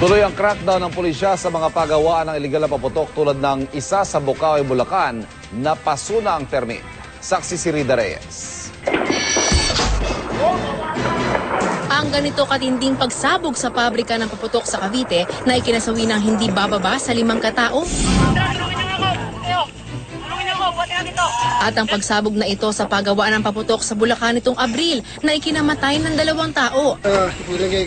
Tuloy ang crackdown ng pulisya sa mga pagawaan ng iligal na paputok tulad ng isa sa Bukawi, Bulacan na pasuna ang permit. Saksi si Rida Reyes. Ang ganito katinding pagsabog sa pabrika ng paputok sa Cavite na ikinasawi ng hindi bababa sa 5 katao. At ang pagsabog na ito sa pagawaan ng paputok sa Bulacan nitong Abril na ikinamatay ng 2 tao.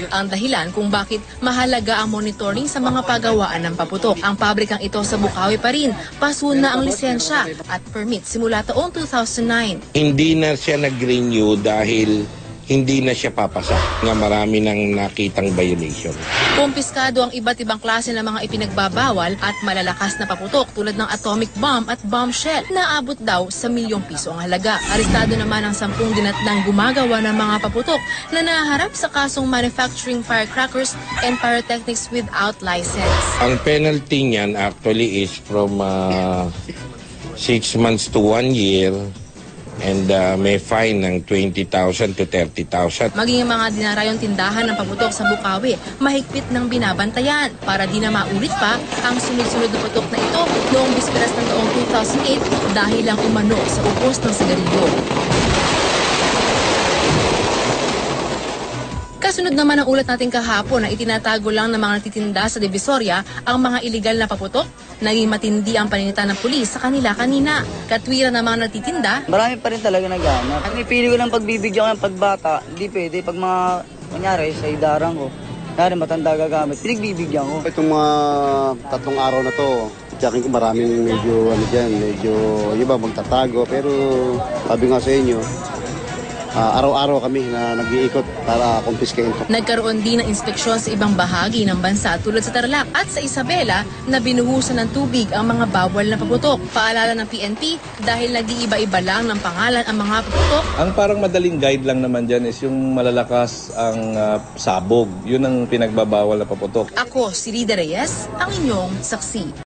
Ang dahilan kung bakit mahalaga ang monitoring sa mga pagawaan ng paputok. Ang pabrikang ito sa Bukawi pa rin, pasuna ang lisensya at permit simula taong 2009. Hindi na siya nag-renew dahil hindi na siya papasa nga marami nang nakitang violation. Kumpiskado ang iba't ibang klase ng mga ipinagbabawal at malalakas na paputok tulad ng atomic bomb at bombshell na abot daw sa ₱1,000,000 ang halaga. Arestado naman ang 10 dinatnang gumagawa ng mga paputok na naharap sa kasong manufacturing firecrackers and pyrotechnics without license. Ang penalty niyan actually is from 6 months to 1 year. And may fine ng 20,000 to 30,000. Maging ang mga dinarayong tindahan ng paputok sa Bukawi, mahigpit ng binabantayan para di na maulit pa ang sunod-sunod na paputok na ito noong bisperas ng taong 2008 dahil lang umano sa upos ng sigarilyo. Kasunod naman ang ulat natin kahapon na itinatago lang ng mga nagtitinda sa Divisoria ang mga iligal na paputok. Naging matindi ang paninita ng pulis sa kanila kanina. Katwiran ng mga nagtitinda. Marami pa rin talaga naghanap. Ang ipili ko ng pagbibigyan ko ng pagbata, hindi pwede. Pag mga, kunyari, sa idarang ko, kunyari matanda gagamit, pinagbibigyan ko. Itong mga 3 araw na to, tsakin ko maraming medyo, medyo iba magtatago. Pero sabi nga sa inyo, araw-araw kami na nag-iikot para kumpiskain ito. Nagkaroon din ng inspeksyon sa ibang bahagi ng bansa tulad sa Tarlac at sa Isabela na binuhusan ng tubig ang mga bawal na paputok. Paalala ng PNP dahil nag-iiba-iba lang ng pangalan ang mga paputok. Ang parang madaling guide lang naman dyan is yung malalakas ang sabog. Yun ang pinagbabawal na paputok. Ako si Rida Reyes, ang inyong saksi.